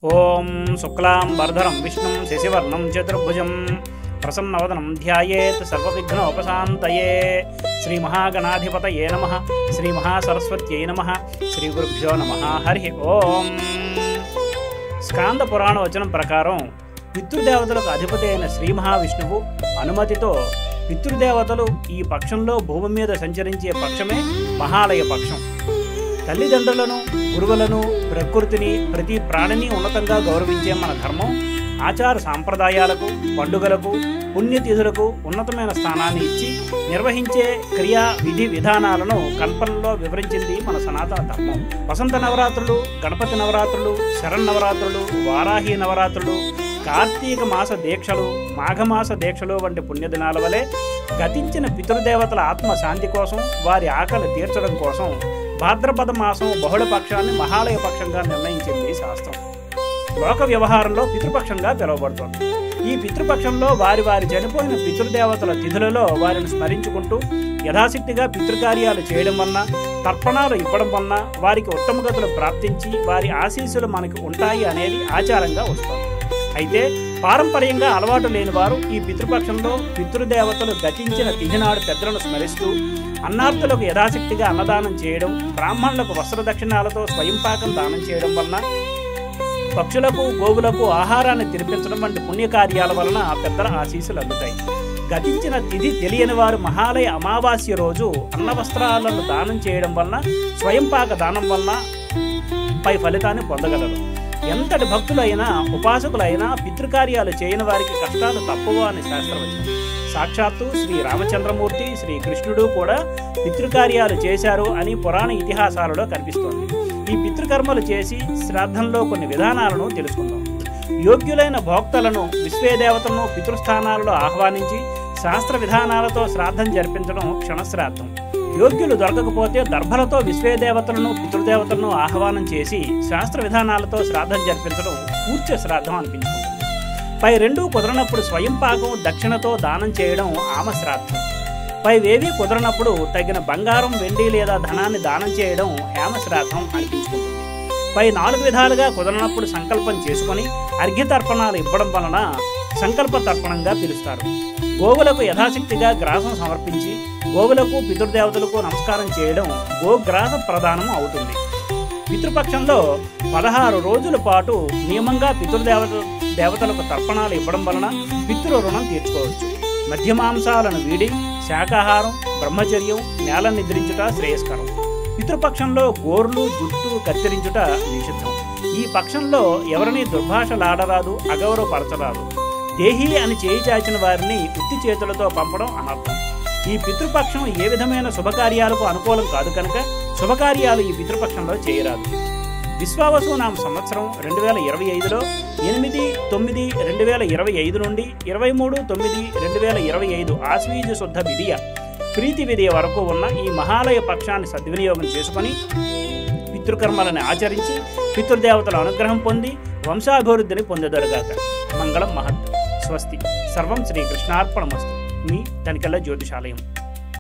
ఓం శుక్లాంబరధరం విష్ణుం శశివర్ణం చతుర్భుజం ప్రసన్నవదనం ధ్యాయేత్ సర్వవిఘ్నోపశాంతయే. శ్రీ మహాగణాధిపతయే నమః. శ్రీ మహాసరస్వత్యై నమః. శ్రీ గురుభ్యో నమః. హరి ఓం. స్కాంద పురాణ వచనం ప్రకారం పితృదేవతలకు అధిపతి అయిన శ్రీ మహావిష్ణువు అనుమతితో పితృదేవతలు ఈ పక్షంలో భూమి మీద సంచరించే పక్షమే మహాలయ పక్షం. తల్లిదండ్రులను, గురువులను, ప్రకృతిని, ప్రతి ప్రాణిని ఉన్నతంగా గౌరవించే మన ధర్మం ఆచార సాంప్రదాయాలకు, పండుగలకు, పుణ్యతిథులకు ఉన్నతమైన స్థానాన్ని ఇచ్చి నిర్వహించే క్రియా విధి విధానాలను కల్పనలో వివరించింది మన సనాతన ధర్మం. వసంత నవరాత్రులు, గణపతి నవరాత్రులు, శరన్నవరాత్రులు, వారాహి నవరాత్రులు, కార్తీక మాస దీక్షలు, మాఘమాస దీక్షలు వంటి పుణ్యదినాల వలె గతించిన పితృదేవతల ఆత్మశాంతి కోసం, వారి ఆకలి తీర్చడం కోసం భాద్రపద మాసం బహుళపక్షాన్ని మహాలయ పక్షంగా నిర్ణయించింది శాస్త్రం. లోక వ్యవహారంలో పితృపక్షంగా పిలువబడుతోంది. ఈ పితృపక్షంలో వారి చనిపోయిన పితృదేవతల తిథులలో వారిని స్మరించుకుంటూ యథాశక్తిగా పితృకార్యాలు చేయడం వలన, తర్పణాలు ఇవ్వడం వలన వారికి ఉత్తమ గతులు ప్రాప్తించి వారి ఆశీస్సులు మనకు ఉంటాయి అనేది ఆచారంగా వస్తుంది. అయితే పారంపర్యంగా అలవాటు లేని వారు ఈ పితృపక్షంలో పితృదేవతలు గతించిన తిథినాడు పెద్దలను స్మరిస్తూ అన్నార్థులకు యథాశక్తిగా అన్నదానం చేయడం, బ్రాహ్మణులకు వస్త్రదక్షిణాలతో స్వయంపాకం దానం చేయడం వలన, పక్షులకు, గోవులకు ఆహారాన్ని తినిపించడం వంటి పుణ్యకార్యాల వలన పెద్దల ఆశీస్సులు అందుతాయి. గతించిన తిథి తెలియని వారు మహాలయ అమావాస్య రోజు అన్నవస్త్రాలను దానం చేయడం వలన, స్వయంపాక దానం వలన పై ఫలితాన్ని పొందగలరు. ఎంతటి భక్తులైనా, ఉపాసకులైనా పితృకార్యాలు చేయని వారికి కష్టాలు తప్పవు అని శాస్త్రవచనం. సాక్షాత్తు శ్రీ రామచంద్రమూర్తి, శ్రీకృష్ణుడు కూడా పితృకార్యాలు చేశారు అని పురాణ ఇతిహాసాలలో కనిపిస్తోంది. ఈ పితృకర్మలు చేసి శ్రాద్ధంలో కొన్ని విధానాలను తెలుసుకుందాం. యోగ్యులైన భోక్తలను, విశ్వేదేవతలను పితృస్థానాలలో ఆహ్వానించి శాస్త్ర విధానాలతో శ్రాద్ధం జరిపించడం క్షణశ్రాద్ధం. యోగ్యులు దొరకకపోతే దర్భలతో విశ్వేదేవతలను, పితృదేవతలను ఆహ్వానం చేసి శాస్త్ర విధానాలతో శ్రాద్ధం జరిపించడం పూర్తి శ్రాద్ధం అనిపించుకుంటుంది. పై రెండూ కుదరనప్పుడు స్వయంపాకం, దక్షిణతో దానం చేయడం ఆమశ్రాద్ధం. పైవేవీ కుదరనప్పుడు తగిన బంగారం, వెండి లేదా ధనాన్ని దానం చేయడం హేమశ్రాద్ధం అనిపించుకుంటుంది. పై 4 విధాలుగా కుదరనప్పుడు సంకల్పం చేసుకొని అర్ఘ్యతర్పణాలు ఇవ్వడం వలన సంకల్ప తర్పణంగా పిలుస్తారు. గోవులకు యథాశక్తిగా గ్రాసం సమర్పించి గోవులకు, పితృదేవతలకు నమస్కారం చేయడం గోగ్రాస ప్రదానం అవుతుంది. పితృపక్షంలో 16 రోజుల పాటు నియమంగా దేవతలకు తర్పణాలు ఇవ్వడం వలన పితృ రుణం తీర్చుకోవచ్చు. మధ్యమాంసాలను వీడి శాకాహారం, బ్రహ్మచర్యం, నేల నిద్రించుట శ్రేయస్కరం. పితృపక్షంలో గోర్లు, జుట్టు కత్తిరించుట నిషిద్ధం. ఈ పక్షంలో ఎవరిని దుర్భాషలాడరాదు, అగౌరవపరచరాదు. దేహి అని చేయి చాచిన వారిని ఉత్తి చేతులతో పంపడం అనర్థం. ఈ పితృపక్షం ఏ విధమైన శుభకార్యాలకు అనుకూలం కాదు కనుక శుభకార్యాలు ఈ పితృపక్షంలో చేయరాదు. విశ్వావసునామ సంవత్సరం 2025లో 8/9/2025 నుండి 23/9/2025 ఆశ్వీజ శుద్ధ విధియ ప్రీతి విధియ వరకు ఉన్న ఈ మహాలయ పక్షాన్ని సద్వినియోగం చేసుకొని పితృకర్మలను ఆచరించి పితృదేవతల అనుగ్రహం పొంది వంశాభివృద్ధిని పొందదరుగాక. మంగళం మహత్. స్వస్తి. సర్వం శ్రీకృష్ణార్పణమస్తు. మీ తనికెళ్ళ జ్యోతిషాలయం.